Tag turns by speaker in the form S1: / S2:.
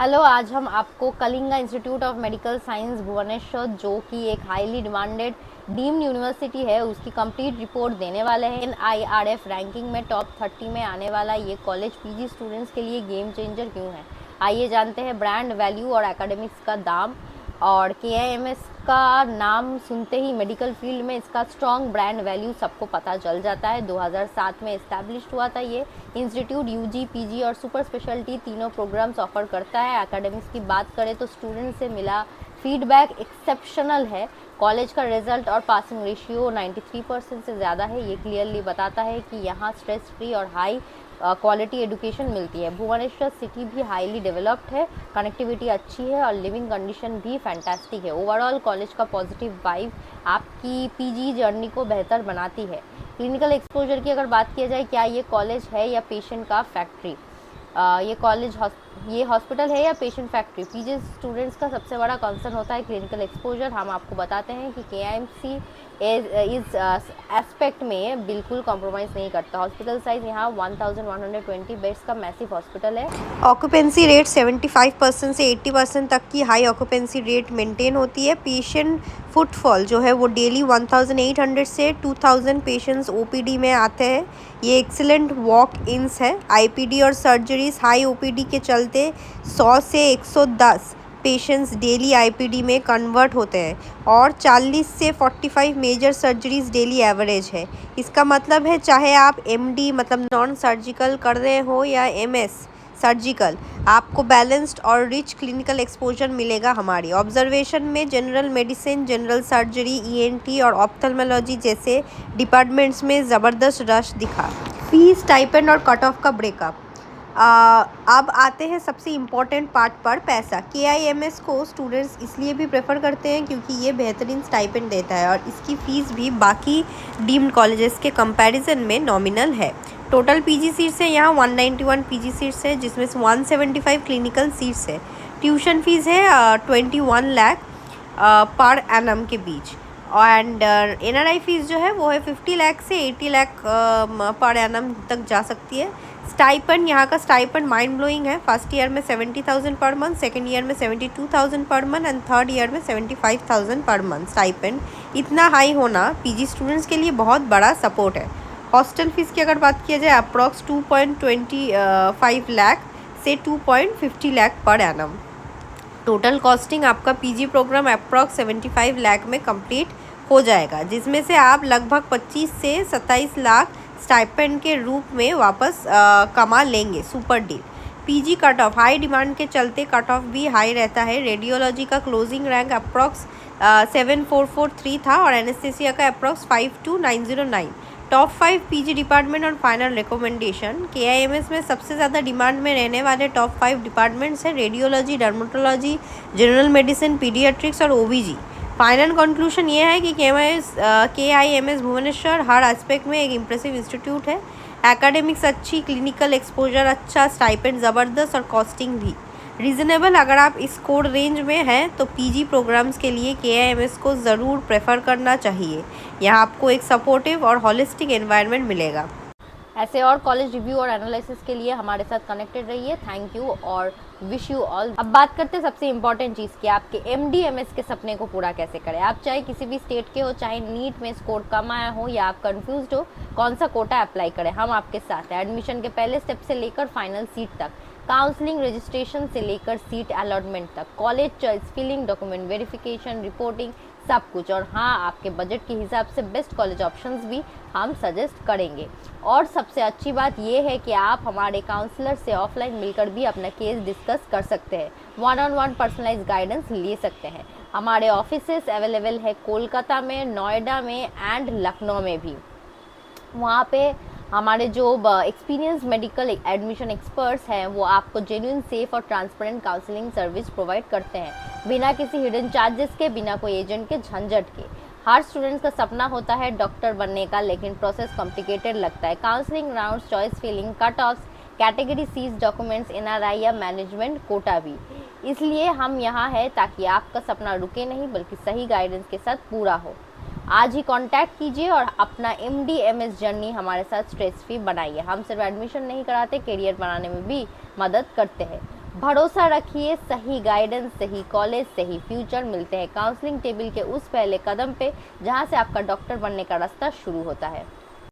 S1: Hello, आज हम आपको Kalinga institute of medical science Bhubaneswar, जो कि एक हाईली डिमांडेड डीम्ड यूनिवर्सिटी है, उसकी कंप्लीट रिपोर्ट देने वाले हैं। NIRF रैंकिंग में टॉप 30 में आने वाला ये कॉलेज पीजी स्टूडेंट्स के लिए गेम चेंजर क्यों है। आइए जानते हैं ब्रांड वैल्यू और एकेडमिक्स का दाम। और KIMS का नाम सुनते ही मेडिकल फील्ड में इसका स्ट्रॉन्ग ब्रांड वैल्यू सबको पता चल जाता है। 2007 में इस्टेब्लिश्ड हुआ था ये इंस्टीट्यूट। UG, PG और सुपर स्पेशलिटी तीनों प्रोग्राम्स ऑफर करता है। एकेडमिक्स की बात करें तो स्टूडेंट से मिला फीडबैक एक्सेप्शनल है। कॉलेज का रिजल्ट और पासिंग रेशियो 93% से ज़्यादा है। ये क्लियरली बताता है कि यहाँ स्ट्रेस फ्री और हाई क्वालिटी एजुकेशन मिलती है। भुवनेश्वर सिटी भी हाईली डेवलप्ड है, कनेक्टिविटी अच्छी है और लिविंग कंडीशन भी फैंटास्टिक है। ओवरऑल कॉलेज का पॉजिटिव वाइब आपकी PG जर्नी को बेहतर बनाती है। क्लिनिकल एक्सपोजर की अगर बात किया जाए, क्या ये कॉलेज है या पेशेंट का फैक्ट्री? ये हॉस्पिटल है या पेशेंट फैक्ट्री? पीजी स्टूडेंट्स का सबसे बड़ा कंसर्न होता है क्लिनिकल एक्सपोजर। हम आपको बताते हैं कि KIMC इस एस्पेक्ट में बिल्कुल कॉम्प्रोमाइज़ नहीं करता। हॉस्पिटल साइज़ यहाँ 1120 बेड्स का मैसिव हॉस्पिटल है।
S2: ऑक्यूपेंसी रेट 75% से 80% तक की हाई ऑक्यूपेंसी रेट मेंटेन होती है। पेशेंट फुटफॉल जो है वो डेली 1800 से 2000 पेशेंट्स OPD में आते हैं। ये एक्सीलेंट वॉक इन्स है। IPD और सर्जरीज हाई OPD के चलते 100 से 110 पेशेंट्स डेली IPD में कन्वर्ट होते हैं और 40 से 45 मेजर सर्जरीज डेली एवरेज है। इसका मतलब है चाहे आप MD मतलब नॉन सर्जिकल कर रहे हो या MS सर्जिकल, आपको बैलेंस्ड और रिच क्लिनिकल एक्सपोजर मिलेगा। हमारी ऑब्जर्वेशन में general medicine, general surgery, ENT और ऑप्थेल्मोलॉजी जैसे डिपार्टमेंट्स में ज़बरदस्त रश दिखा। फीस, स्टाइपेंड और कट ऑफ का ब्रेकअप। अब आते हैं सबसे इम्पॉर्टेंट पार्ट पर, पैसा। KIMS को स्टूडेंट्स इसलिए भी प्रेफर करते हैं क्योंकि ये बेहतरीन स्टाइपेंड देता है और इसकी फ़ीस भी बाकी डीम्ड कॉलेजेस के कंपैरिजन में नॉमिनल है। टोटल PG सीट्स है यहाँ 191 PG सीट्स है, जिसमें से 175 क्लिनिकल सीट्स है। ट्यूशन फीस है 21 लाख पर एनम के बीच। एंड NRI फीस जो है वो है 50 लाख से 80 लाख पर एनम तक जा सकती है। स्टाइपेंड, यहाँ का स्टाइपेंड माइंड ब्लोइंग है। फर्स्ट ईयर में 70,000 पर मंथ, सेकेंड ईयर में 72,000 per month and third year में 75,000 पर मंथ। स्टाइपेंड इतना हाई होना PG स्टूडेंट्स के लिए बहुत बड़ा सपोर्ट है। हॉस्टल फीस की अगर बात किया जाए, अप्रॉक्स 2.25 लाख से 2.50 lakh per annum. Total costing आपका PG प्रोग्राम अप्रॉक्स 75 लाख में कंप्लीट हो जाएगा, जिसमें से आप लगभग 25 से 27 लाख स्टाइपेंड के रूप में वापस कमा लेंगे। Super deal. PG cut off, high demand के चलते कट ऑफ भी हाई रहता है। रेडियोलॉजी का क्लोजिंग रैंक अप्रॉक्स 7443 था और एनेस्थेसिया का अप्रॉक्स 52909। टॉप 5 PG डिपार्टमेंट और फाइनल रिकमेंडेशन। KIMS में सबसे ज़्यादा डिमांड में रहने वाले टॉप 5 डिपार्टमेंट्स हैं radiology, dermatology, general medicine, paediatrics और OBG। फाइनल कंक्लूशन ये है कि KIMS भुवनेश्वर हर एस्पेक्ट में एक इम्प्रेसिव इंस्टीट्यूट है। एकेडमिक्स अच्छी, क्लिनिकल एक्सपोजर अच्छा, स्टाइपेंड ज़बरदस्त और कॉस्टिंग भी रीज़नेबल। अगर आप इस कोड रेंज में हैं तो PG प्रोग्राम्स के लिए KIMS को ज़रूर प्रेफर करना चाहिए। यहाँ आपको एक सपोर्टिव और हॉलिस्टिक एनवायरनमेंट मिलेगा।
S1: ऐसे और कॉलेज रिव्यू और एनालिसिस के लिए हमारे साथ कनेक्टेड रहिए। थैंक यू और विश यू ऑल। अब बात करते हैं सबसे इम्पॉर्टेंट चीज़ की, आपके MD MS के सपने को पूरा कैसे करें। आप चाहे किसी भी स्टेट के हो, चाहे नीट में स्कोर कम आया हो या आप कंफ्यूज्ड हो कौन सा कोटा अप्लाई करें, हम आपके साथ हैं। एडमिशन के पहले स्टेप से लेकर फाइनल सीट तक, काउंसलिंग रजिस्ट्रेशन से लेकर सीट अलॉटमेंट तक, college choice, filling, document verification, reporting, सब कुछ। और हाँ, आपके बजट के हिसाब से बेस्ट कॉलेज ऑप्शंस भी हम सजेस्ट करेंगे। और सबसे अच्छी बात यह है कि आप हमारे काउंसलर से ऑफलाइन मिलकर भी अपना केस डिस्कस कर सकते हैं, 1-on-1 पर्सनलाइज गाइडेंस ले सकते हैं। हमारे ऑफिसेस अवेलेबल है कोलकाता में, नोएडा में एंड लखनऊ में भी। वहाँ पे हमारे जो एक्सपीरियंस मेडिकल एडमिशन एक्सपर्ट्स हैं वो आपको जेन्युइन, सेफ और ट्रांसपेरेंट काउंसलिंग सर्विस प्रोवाइड करते हैं, बिना किसी हिडन चार्जेस के, बिना कोई एजेंट के झंझट के। हर स्टूडेंट्स का सपना होता है डॉक्टर बनने का, लेकिन प्रोसेस कॉम्प्लिकेटेड लगता है। Counselling rounds, choice filling, cut offs, categories, documents, NRI या मैनेजमेंट कोटा भी। इसलिए हम यहाँ हैं ताकि आपका सपना रुके नहीं बल्कि सही गाइडेंस के साथ पूरा हो। आज ही कांटेक्ट कीजिए और अपना MD MS जर्नी हमारे साथ स्ट्रेस फ्री बनाइए। हम सिर्फ एडमिशन नहीं कराते, करियर बनाने में भी मदद करते हैं। भरोसा रखिए, सही गाइडेंस, सही कॉलेज, सही फ्यूचर। मिलते हैं काउंसलिंग टेबल के उस पहले कदम पे जहाँ से आपका डॉक्टर बनने का रास्ता शुरू होता है।